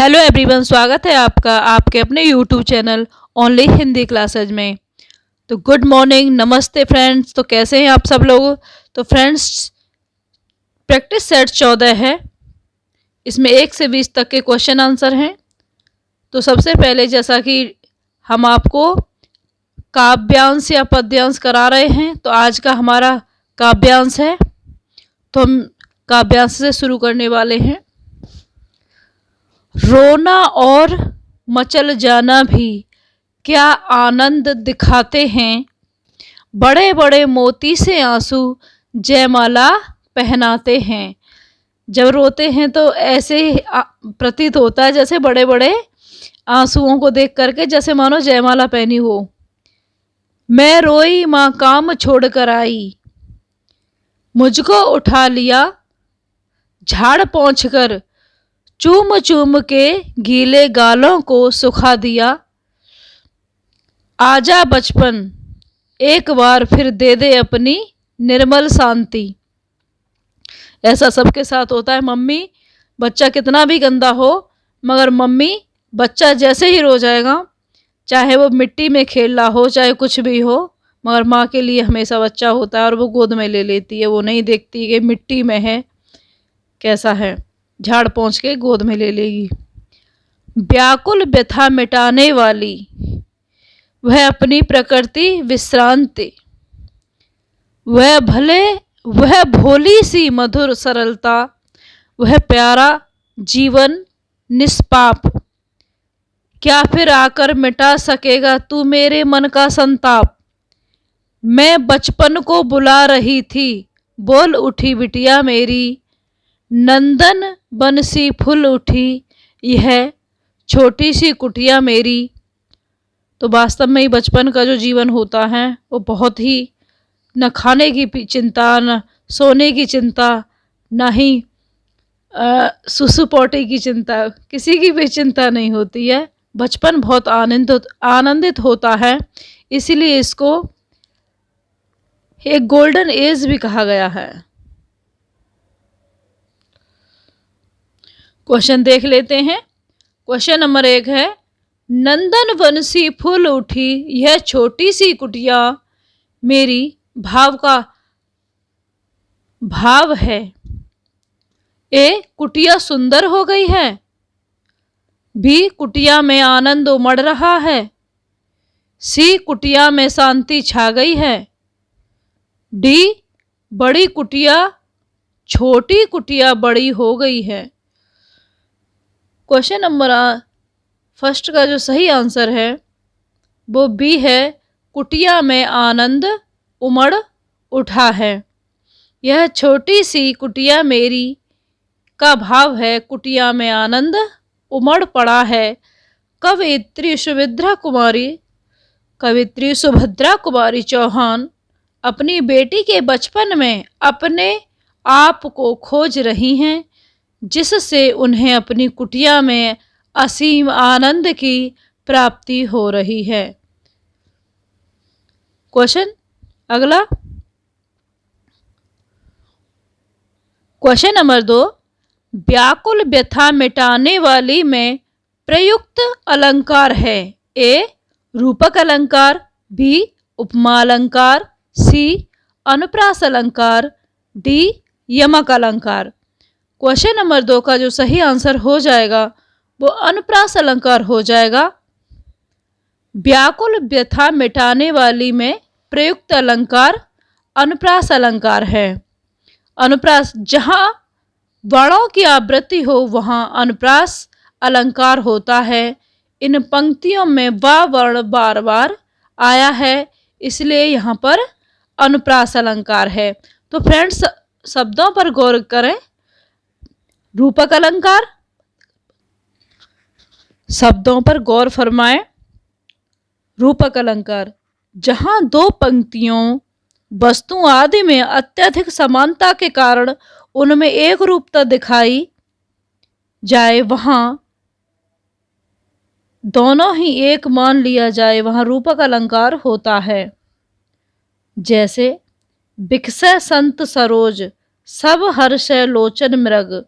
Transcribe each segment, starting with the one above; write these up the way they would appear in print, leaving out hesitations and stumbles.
Hello everyone, स्वागत है आपका आपके अपने YouTube channel only Hindi classes में। तो गुड मॉर्निंग, नमस्ते फ्रेंड्स। तो कैसे हैं आप सब लोग। तो फ्रेंड्स, प्रैक्टिस सेट 14 है। इसमें 1 से 20 तक के क्वेश्चन आंसर हैं। तो सबसे पहले, जैसा कि हम आपको काव्यांश या पद्यांश करा रहे हैं, तो आज का हमारा काव्यांश है। तो हम काव्यांश से शुरू करने वाले हैं। रोना और मचल जाना भी क्या आनंद दिखाते हैं, बड़े बड़े मोती से आंसू जयमाला पहनाते हैं। जब रोते हैं तो ऐसे प्रतीत होता है जैसे बड़े बड़े आंसुओं को देख करके जैसे मानो जयमाला पहनी हो। मैं रोई माँ काम छोड़ कर आई, मुझको उठा लिया झाड़ पहुँच कर, चूम चूम के गीले गालों को सुखा दिया। आजा बचपन एक बार फिर दे दे अपनी निर्मल शांति। ऐसा सबके साथ होता है। मम्मी, बच्चा कितना भी गंदा हो, मगर मम्मी बच्चा जैसे ही रो जाएगा, चाहे वो मिट्टी में खेल रहा हो, चाहे कुछ भी हो, मगर माँ के लिए हमेशा बच्चा होता है और वो गोद में ले लेती है। वो नहीं देखती कि मिट्टी में है कैसा है, झाड़ पहुँच के गोद में ले लेगी। व्याकुल व्यथा मिटाने वाली वह अपनी प्रकृति विश्रांति, वह भोली सी मधुर सरलता, वह प्यारा जीवन निष्पाप। क्या फिर आकर मिटा सकेगा तू मेरे मन का संताप। मैं बचपन को बुला रही थी, बोल उठी बिटिया मेरी, नंदन बनसी फूल उठी यह छोटी सी कुटिया मेरी। तो वास्तव में ही बचपन का जो जीवन होता है वो बहुत ही, न खाने की चिंता, न सोने की चिंता, न ही सुसु पोटी की चिंता, किसी की भी चिंता नहीं होती है। बचपन बहुत आनंदित होता है, इसीलिए इसको एक गोल्डन एज भी कहा गया है। क्वेश्चन देख लेते हैं। क्वेश्चन नंबर 1 है, नंदन वनसी फूल उठी यह छोटी सी कुटिया मेरी। भाव का भाव है, ए कुटिया सुंदर हो गई है, बी कुटिया में आनंद उमड़ रहा है, सी कुटिया में शांति छा गई है, डी बड़ी कुटिया छोटी कुटिया बड़ी हो गई है। क्वेश्चन नंबर फर्स्ट का जो सही आंसर है वो बी है, कुटिया में आनंद उमड़ उठा है। यह छोटी सी कुटिया मेरी का भाव है, कुटिया में आनंद उमड़ पड़ा है। कवित्री सुभद्रा कुमारी चौहान अपनी बेटी के बचपन में अपने आप को खोज रही हैं, जिससे उन्हें अपनी कुटिया में असीम आनंद की प्राप्ति हो रही है। क्वेश्चन अगला, क्वेश्चन नंबर 2, व्याकुल व्यथा मिटाने वाली में प्रयुक्त अलंकार है। ए रूपक अलंकार, बी उपमा अलंकार, सी अनुप्रास अलंकार, डी यमक अलंकार। क्वेश्चन नंबर 2 का जो सही आंसर हो जाएगा वो अनुप्रास अलंकार हो जाएगा। व्याकुल व्यथा मिटाने वाली में प्रयुक्त अलंकार अनुप्रास अलंकार है। अनुप्रास, जहाँ वर्णों की आवृत्ति हो वहाँ अनुप्रास अलंकार होता है। इन पंक्तियों में वा वर्ण बार बार आया है, इसलिए यहाँ पर अनुप्रास अलंकार है। तो फ्रेंड्स, शब्दों पर गौर करें। रूपक अलंकार, शब्दों पर गौर फरमाएं। रूपक अलंकार, जहां 2 पंक्तियों, वस्तु आदि में अत्यधिक समानता के कारण उनमें एक रूपता दिखाई जाए, वहां दोनों ही एक मान लिया जाए, वहां रूपक अलंकार होता है। जैसे बिकसै संत सरोज सब हर्षै लोचन मृग,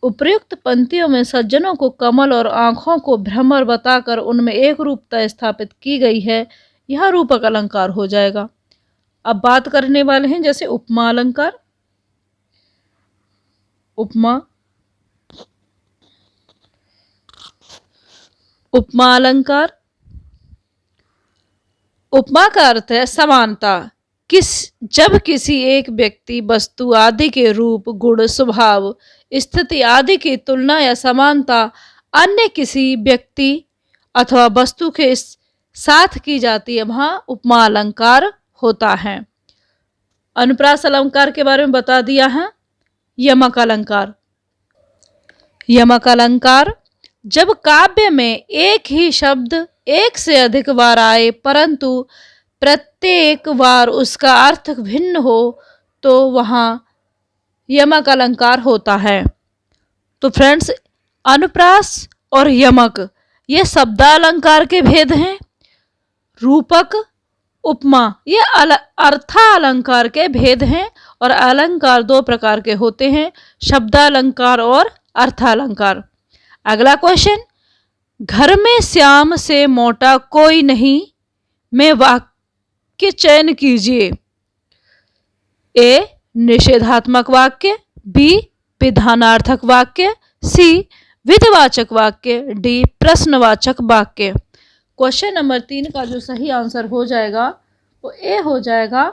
उपर्युक्त पंक्तियों में सज्जनों को कमल और आँखों को भ्रमर बताकर उनमें एक रूपता स्थापित की गई है, यह रूपक अलंकार हो जाएगा। अब बात करने वाले हैं जैसे उपमा अलंकार। उपमा उपमा अलंकार। उपमा का अर्थ है समानता। जब किसी एक व्यक्ति, वस्तु आदि के रूप, गुण, स्वभाव, स्थिति आदि की तुलना या समानता अन्य किसी व्यक्ति अथवा वस्तु के साथ की जाती है, वहां उपमा अलंकार होता है। अनुप्रास अलंकार के बारे में बता दिया है। यमक अलंकार। यमक अलंकार जब काव्य में एक ही शब्द एक से अधिक बार आए परंतु प्रत्येक बार उसका अर्थ भिन्न हो तो वहाँ यमक अलंकार होता है। तो फ्रेंड्स, अनुप्रास और यमक ये शब्दालंकार के भेद हैं। रूपक, उपमा ये अर्थालंकार के भेद हैं। और अलंकार दो प्रकार के होते हैं, शब्दालंकार और अर्थालंकार। अगला क्वेश्चन, घर में श्याम से मोटा कोई नहीं में वाक्य चयन कीजिए। ए निषेधात्मक वाक्य, बी विधानार्थक वाक्य, सी विधिवाचक वाक्य, डी प्रश्नवाचक वाक्य। क्वेश्चन नंबर 3 का जो सही आंसर हो जाएगा वो ए हो जाएगा।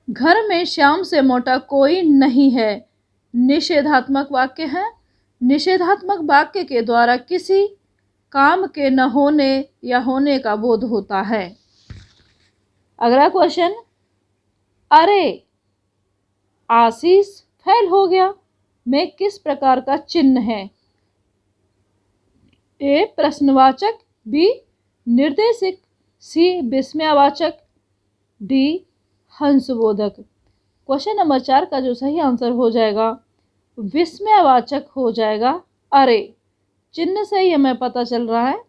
घर में श्याम से मोटा कोई नहीं है निषेधात्मक वाक्य है। निषेधात्मक वाक्य के द्वारा किसी काम के न होने या होने का बोध होता है। अगला क्वेश्चन, अरे आशीष फेल हो गया में किस प्रकार का चिन्ह है। ए प्रश्नवाचक, बी निर्देशक, सी विस्मयवाचक, डी हंसबोधक। क्वेश्चन नंबर 4 का जो सही आंसर हो जाएगा विस्मयवाचक हो जाएगा। अरे चिन्ह से ही हमें पता चल रहा है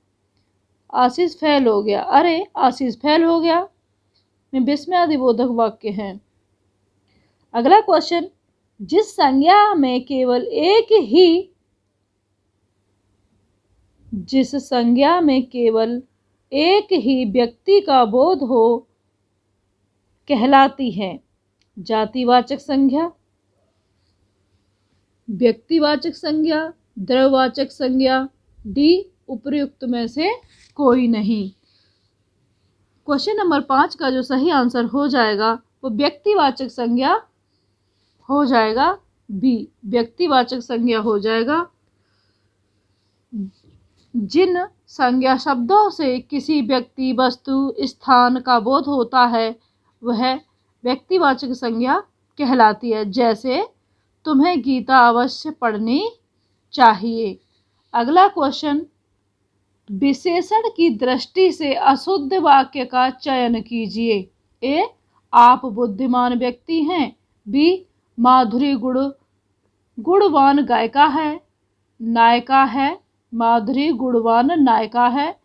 आशीष फेल हो गया, अरे आशीष फेल हो गया में विस्मयादिबोधक वाक्य है। अगला क्वेश्चन, जिस संज्ञा में केवल एक ही व्यक्ति का बोध हो कहलाती है। जातिवाचक संज्ञा, व्यक्तिवाचक संज्ञा, द्रव्यवाचक संज्ञा, डी उपर्युक्त में से कोई नहीं। क्वेश्चन नंबर 5 का जो सही आंसर हो जाएगा वो व्यक्तिवाचक संज्ञा हो जाएगा। बी व्यक्तिवाचक संज्ञा हो जाएगा। जिन संज्ञा शब्दों से किसी व्यक्ति, वस्तु, स्थान का बोध होता है वह व्यक्तिवाचक संज्ञा कहलाती है। जैसे तुम्हें गीता अवश्य पढ़नी चाहिए। अगला क्वेश्चन, विशेषण की दृष्टि से अशुद्ध वाक्य का चयन कीजिए। ए आप बुद्धिमान व्यक्ति हैं, बी माधुरी गुणवान गायिका है, नायिका है, माधुरी गुणवान नायिका है,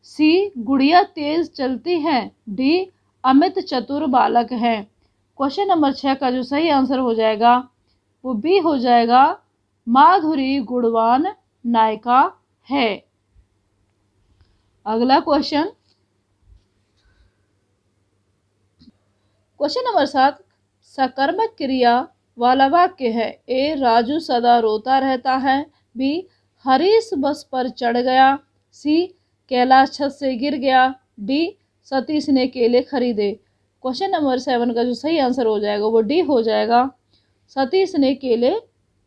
सी गुड़िया तेज चलती है, डी अमित चतुर बालक है। क्वेश्चन नंबर 6 का जो सही आंसर हो जाएगा वो बी हो जाएगा, माधुरी गुणवान नायिका है। अगला क्वेश्चन नंबर 7 सकर्मक क्रिया वाला वाक्य है। ए राजू सदा रोता रहता है, बी हरीश बस पर चढ़ गया, सी कैलाश छत से गिर गया, डी सतीश ने केले खरीदे। क्वेश्चन नंबर 7 का जो सही आंसर हो जाएगा वो डी हो जाएगा, सतीश ने केले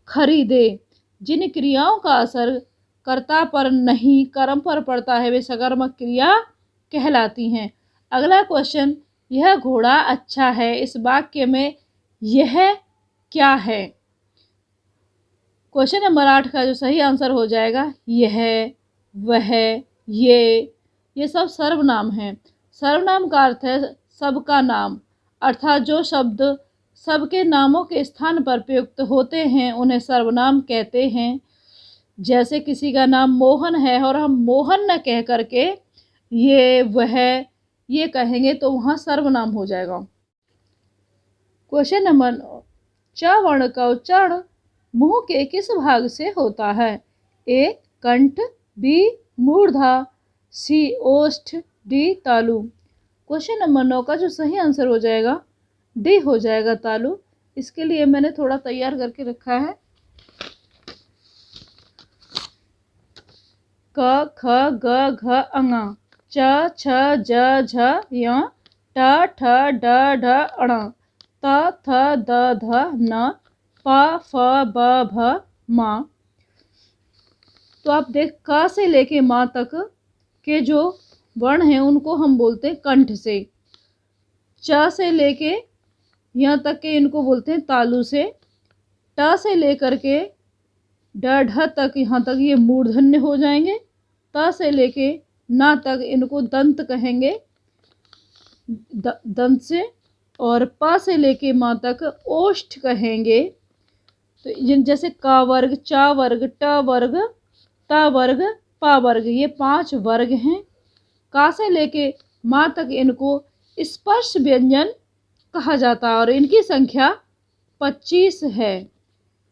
खरीदे। जिन क्रियाओं का असर कर्ता पर नहीं कर्म पर पड़ता है वे सकर्मक क्रिया कहलाती हैं। अगला क्वेश्चन, यह घोड़ा अच्छा है इस वाक्य में यह क्या है। क्वेश्चन नंबर 8 का जो सही आंसर हो जाएगा यह, वह, ये सब सर्वनाम हैं। सर्वनाम का अर्थ है सबका नाम, अर्थात जो शब्द सबके नामों के स्थान पर प्रयुक्त होते हैं उन्हें सर्वनाम कहते हैं। जैसे किसी का नाम मोहन है और हम मोहन न कह करके ये, वह, ये कहेंगे तो वहाँ सर्वनाम हो जाएगा। क्वेश्चन नंबर 9, च वर्ण का उच्चारण मुंह के किस भाग से होता है? ए कंठ, बी मूर्धा, सी ओष्ठ, डी तालु। क्वेश्चन नंबर 9 का जो सही आंसर हो जाएगा डी हो जाएगा, तालु। इसके लिए मैंने थोड़ा तैयार करके रखा है। क ख ग घ अङ, च छ ज झ य, ट ठ ड ढ अण, त थ द ध न, प फ ब भ म। तो आप देख, क से लेके माँ तक के जो वर्ण हैं उनको हम बोलते हैं कंठ से। च से लेके यहाँ तक के इनको बोलते हैं तालु से। ट से लेकर के ड ढ तक, यहाँ तक ये मूर्धन्य हो जाएंगे। त से लेके ना तक इनको दंत कहेंगे, दंत से। और प से लेके माँ तक ओष्ठ कहेंगे। तो जैसे क वर्ग, च वर्ग, ट वर्ग, त वर्ग, प वर्ग, ये 5 वर्ग हैं। का से लेके माँ तक इनको स्पर्श व्यंजन कहा जाता है और इनकी संख्या 25 है।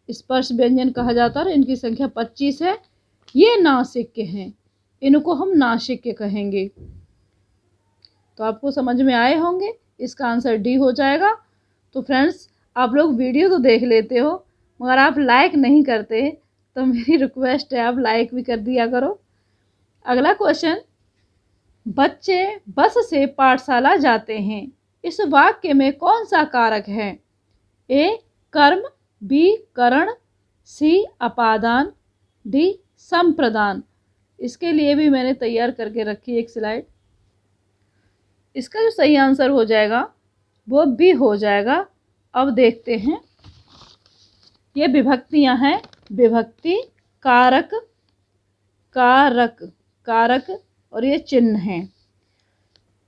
स्पर्श व्यंजन कहा जाता है और इनकी संख्या 25 है। ये नासिक के हैं, इनको हम नासिक के कहेंगे। तो आपको समझ में आए होंगे, इसका आंसर डी हो जाएगा। तो फ्रेंड्स, आप लोग वीडियो तो देख लेते हो मगर आप लाइक नहीं करते, तो मेरी रिक्वेस्ट है आप लाइक भी कर दिया करो। अगला क्वेश्चन, बच्चे बस से पाठशाला जाते हैं, इस वाक्य में कौन सा कारक है? ए कर्म, बी करण, सी अपादान, डी संप्रदान। इसके लिए भी मैंने तैयार करके रखी एक स्लाइड। इसका जो सही आंसर हो जाएगा वो बी हो जाएगा। अब देखते हैं, ये विभक्तियां हैं, विभक्ति, कारक, कारक, कारक और ये चिन्ह हैं।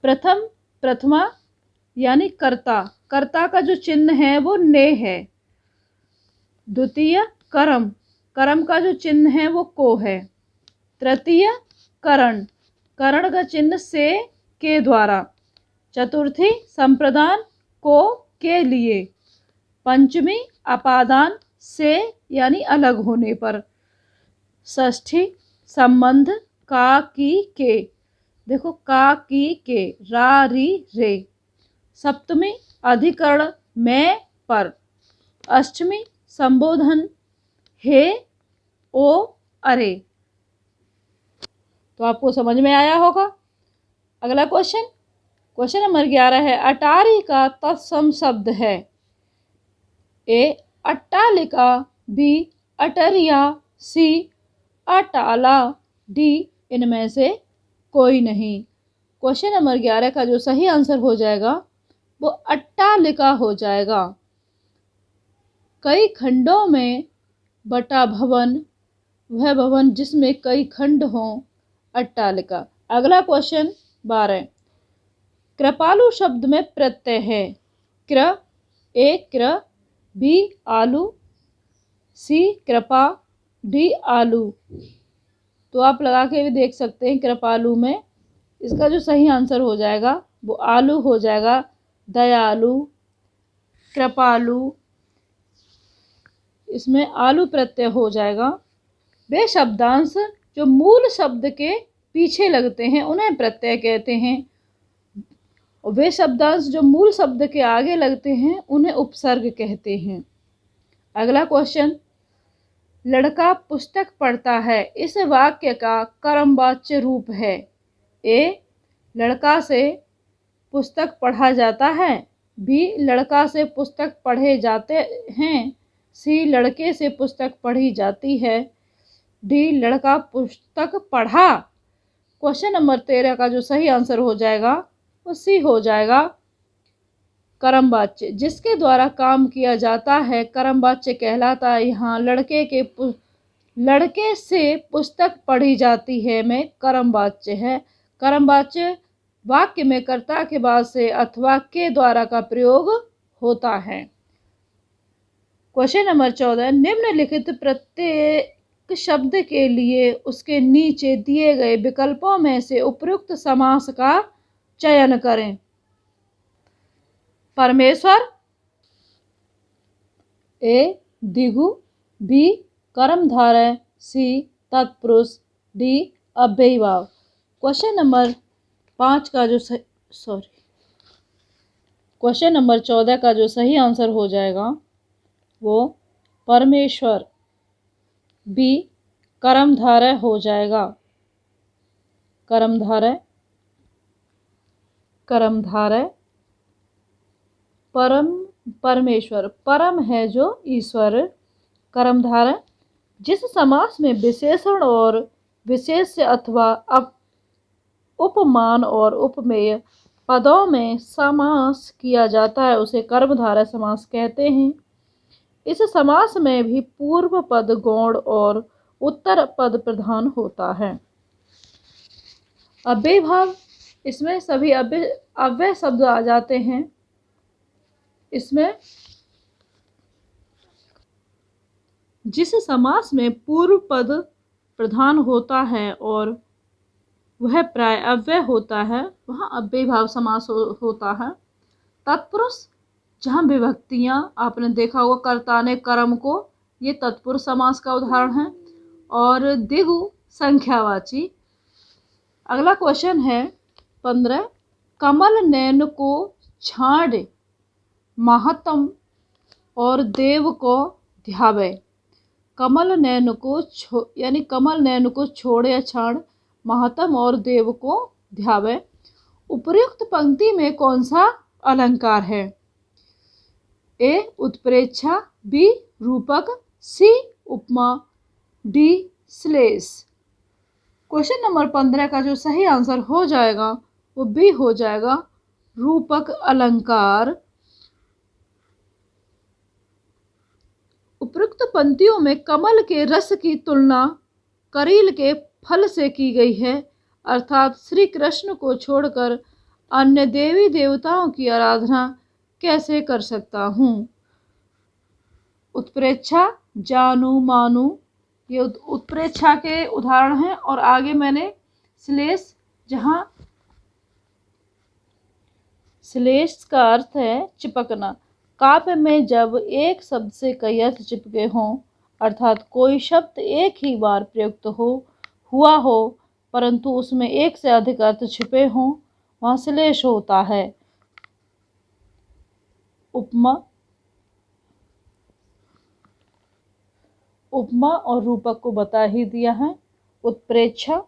प्रथम, प्रथमा यानी कर्ता, कर्ता का जो चिन्ह है वो ने है। द्वितीय कर्म, कर्म का जो चिन्ह है वो को है। तृतीय करण, करण का चिन्ह से, के द्वारा। चतुर्थी संप्रदान, को, के लिए। पंचमी अपादान, से यानी अलग होने पर। षष्ठी संबंध, का, की, के। देखो, का, की, के, रा, री, रे। सप्तमी अधिकरण, मैं, पर। अष्टमी संबोधन, हे, ओ, अरे। तो आपको समझ में आया होगा। अगला क्वेश्चन, क्वेश्चन नंबर 11 है, अटारी का तत्सम शब्द है। ए अट्टालिका, बी अटरिया, सी अटाला, डी इनमें से कोई नहीं। क्वेश्चन नंबर 11 का जो सही आंसर हो जाएगा वो अट्टालिका हो जाएगा। कई खंडों में बटा भवन, वह भवन जिसमें कई खंड हों, अट्टालिका। अगला क्वेश्चन 12, कृपालु शब्द में प्रत्यय है। क्र, ए क्र, बी आलू, सी कृपा, डी आलू। तो आप लगा के भी देख सकते हैं कृपालु में। इसका जो सही आंसर हो जाएगा वो आलू हो जाएगा। दयालु, कृपालु, इसमें आलू प्रत्यय हो जाएगा। वे शब्दांश जो मूल शब्द के पीछे लगते हैं उन्हें प्रत्यय कहते हैं, और वे शब्दांश जो मूल शब्द के आगे लगते हैं उन्हें उपसर्ग कहते हैं। अगला क्वेश्चन, लड़का पुस्तक पढ़ता है, इस वाक्य का कर्मवाच्य रूप है। ए लड़का से पुस्तक पढ़ा जाता है, बी लड़का से पुस्तक पढ़े जाते हैं, सी लड़के से पुस्तक पढ़ी जाती है, डी लड़का पुस्तक पढ़ा। क्वेश्चन नंबर 13 का जो सही आंसर हो जाएगा वो सी हो जाएगा। कर्मवाच्य, जिसके द्वारा काम किया जाता है कर्मवाच्य कहलाता है। यहाँ लड़के से पुस्तक पढ़ी जाती है में कर्मवाच्य है। कर्मवाच्य वाक्य में कर्ता के बाद से अथवा के द्वारा का प्रयोग होता है। क्वेश्चन नंबर 14, निम्नलिखित प्रत्येक शब्द के लिए उसके नीचे दिए गए विकल्पों में से उपयुक्त समास का चयन करें। परमेश्वर, ए दिगु, बी कर्मधारय, सी तत्पुरुष, डी अव्ययीभाव। क्वेश्चन नंबर 5 का जो क्वेश्चन नंबर 14 का जो सही आंसर हो जाएगा वो परमेश्वर, बी कर्मधारय हो जाएगा। कर्मधारय, कर्मधारय परमेश्वर, परम है जो ईश्वर। कर्मधारय जिस समास में विशेषण और विशेष्य अथवा उपमान और उपमेय पदों में समास किया जाता है उसे कर्मधारय समास कहते हैं। इस समास में भी पूर्व पद गौण और उत्तर पद प्रधान होता है। अव्ययीभाव, इसमें सभी अव्यय शब्द आ जाते हैं। इसमें जिस समास में पूर्व पद प्रधान होता है और वह प्राय अव्यय होता है वहाँ अव्ययीभाव समास होता है। तत्पुरुष, जहाँ विभक्तियाँ आपने देखा होगा कर्ता ने कर्म को, ये तत्पुरुष समास का उदाहरण है। और दिगु संख्यावाची। अगला क्वेश्चन है 15, कमल नैन को छाड़ महतम और देव को ध्यावे। कमल नैन को यानी कमल नैन को छोड़ या छाड़ महतम और देव को ध्यावे। उपर्युक्त पंक्ति में कौन सा अलंकार है? ए उत्प्रेक्षा, बी रूपक, सी उपमा, डी श्लेष। क्वेश्चन नंबर 15 का जो सही आंसर हो जाएगा वो बी हो जाएगा, रूपक अलंकार। उपयुक्त पंक्तियों में कमल के रस की तुलना करील के फल से की गई है, अर्थात श्री कृष्ण को छोड़कर अन्य देवी देवताओं की आराधना कैसे कर सकता हूँ। उत्प्रेक्षा, जानू, मानू, ये उत्प्रेक्षा के उदाहरण हैं। और आगे मैंने श्लेष, जहाँ श्लेष का अर्थ है चिपकना। काव्य में जब एक शब्द से कई अर्थ चिपके हों, अर्थात कोई शब्द एक ही बार प्रयुक्त हुआ हो परंतु उसमें एक से अधिक अर्थ छिपे हों, वहाँ श्लेष होता है। उपमा, उपमा और रूपक को बता ही दिया है। उत्प्रेक्षा,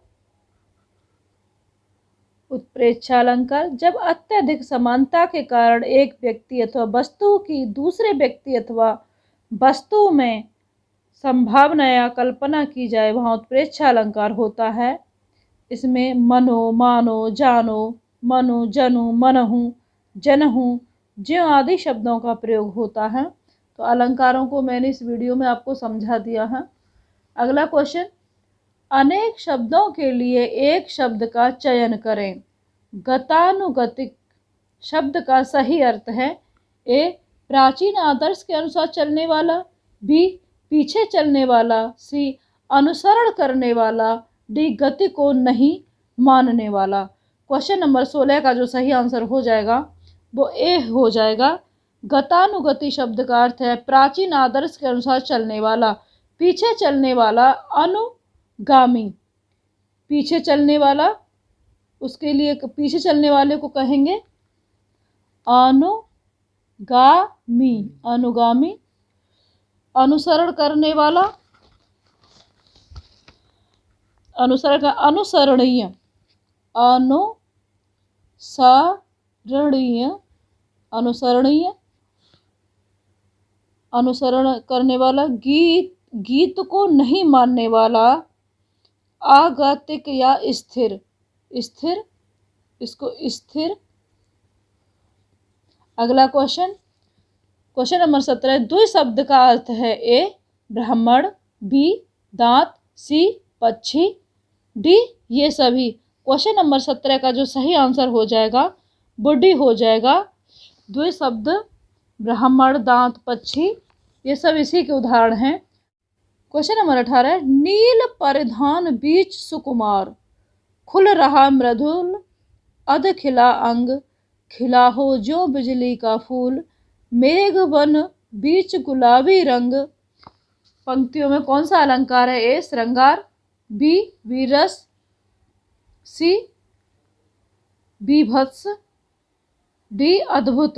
उत्प्रेक्षा अलंकार जब अत्यधिक समानता के कारण एक व्यक्ति अथवा वस्तु की दूसरे व्यक्ति अथवा वस्तु में संभावना या कल्पना की जाए वहाँ उत्प्रेक्षा अलंकार होता है। इसमें मनो, मानो, जानो, मनु, जनु, मनहु, जनहु ज्यों आदि शब्दों का प्रयोग होता है। तो अलंकारों को मैंने इस वीडियो में आपको समझा दिया है। अगला क्वेश्चन, अनेक शब्दों के लिए एक शब्द का चयन करें। गतानुगतिक शब्द का सही अर्थ है ए प्राचीन आदर्श के अनुसार चलने वाला, बी पीछे चलने वाला, सी अनुसरण करने वाला, डी गति को नहीं मानने वाला। क्वेश्चन नंबर 16 का जो सही आंसर हो जाएगा वो ए हो जाएगा। गतानुगति शब्द का अर्थ है प्राचीन आदर्श के अनुसार चलने वाला, पीछे चलने वाला, अनुगामी। पीछे चलने वाला, उसके लिए पीछे चलने वाले को कहेंगे अनुगामी, अनुगामी। अनुसरण करने वाला, अनुसरण का अनुसरणीय, अनुसरणीय, अनुसरणीय। अनुसरण करने वाला, गीत को नहीं मानने वाला, आगतिक या स्थिर, स्थिर, इसको स्थिर। अगला क्वेश्चन, क्वेश्चन नंबर 17, द्वि शब्द का अर्थ है ए ब्राह्मण, बी दांत, सी पक्षी, डी ये सभी। क्वेश्चन नंबर 17 का जो सही आंसर हो जाएगा वो डी हो जाएगा। द्वि शब्द ब्राह्मण, दांत, पक्षी ये सब इसी के उदाहरण हैं। क्वेश्चन नंबर 18, नील परिधान बीच सुकुमार, खुल रहा मृदुल अध खिला अंग, खिला हो जो बिजली का फूल, मेघ वन बीच गुलाबी रंग। पंक्तियों में कौन सा अलंकार है? ए श्रृंगार, बी वीररस, सी बीभत्स, डी अद्भुत।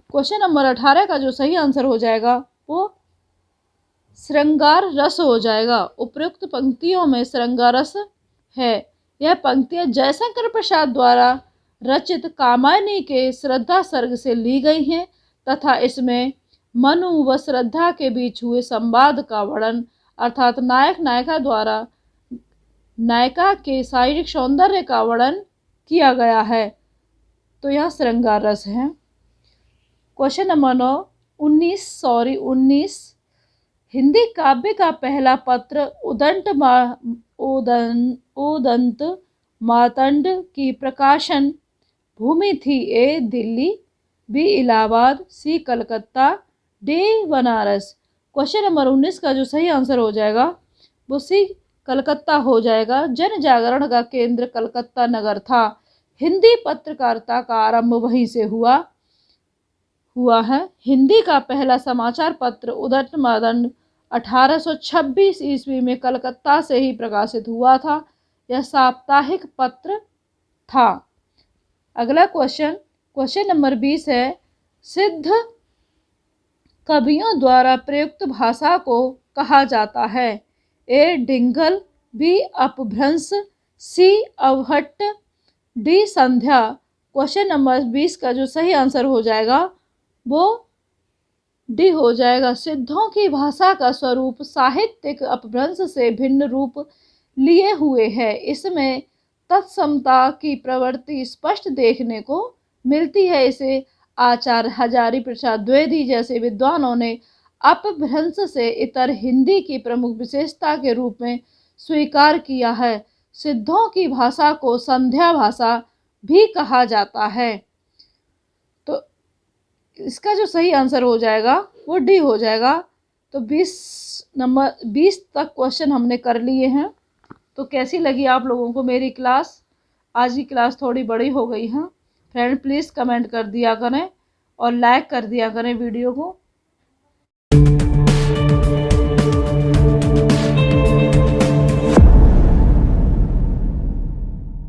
क्वेश्चन नंबर 18 का जो सही आंसर हो जाएगा वो श्रृंगार रस हो जाएगा। उपयुक्त पंक्तियों में श्रृंगार रस है। यह पंक्तियां जयशंकर प्रसाद द्वारा रचित कामायनी के श्रद्धा सर्ग से ली गई हैं तथा इसमें मनु व श्रद्धा के बीच हुए संवाद का वर्णन अर्थात नायक नायिका द्वारा नायिका के शारीरिक सौंदर्य का वर्णन किया गया है। तो यह श्रृंगार रस है। क्वेश्चन नंबर 19 हिंदी काव्य का पहला पत्र उदंत मार्तंड की प्रकाशन भूमि थी। A Delhi, B Allahabad, C Calcutta, D Banaras. Question number 19 का जो सही आंसर हो जाएगा वो सी कलकत्ता हो जाएगा। जन जागरण का केंद्र कलकत्ता नगर था। हिंदी पत्रकारिता का आरंभ वहीं से हुआ है। हिंदी का पहला समाचार पत्र उदंत मार्तंड 1826 ईस्वी में कलकत्ता से ही प्रकाशित हुआ था। यह साप्ताहिक पत्र था। अगला क्वेश्चन नंबर 20 है। सिद्ध कवियों द्वारा प्रयुक्त भाषा को कहा जाता है। ए डिंगल, बी अपभ्रंश, सी अवहट्ट, डी संध्या। क्वेश्चन नंबर 20 का जो सही आंसर हो जाएगा वो डी हो जाएगा। सिद्धों की भाषा का स्वरूप साहित्यिक अपभ्रंश से भिन्न रूप लिए हुए है। इसमें तत्समता की प्रवृत्ति स्पष्ट देखने को मिलती है। इसे आचार्य हजारी प्रसाद द्विवेदी जैसे विद्वानों ने अपभ्रंश से इतर हिंदी की प्रमुख विशेषता के रूप में स्वीकार किया है। सिद्धों की भाषा को संध्या भाषा भी कहा जाता है। तो इसका जो सही आंसर हो जाएगा वो डी हो जाएगा। तो 20 तक क्वेश्चन हमने कर लिए हैं। तो कैसी लगी आप लोगों को मेरी क्लास? आज की क्लास थोड़ी बड़ी हो गई है। फ्रेंड प्लीज़ कमेंट कर दिया करें और लाइक कर दिया करें वीडियो को।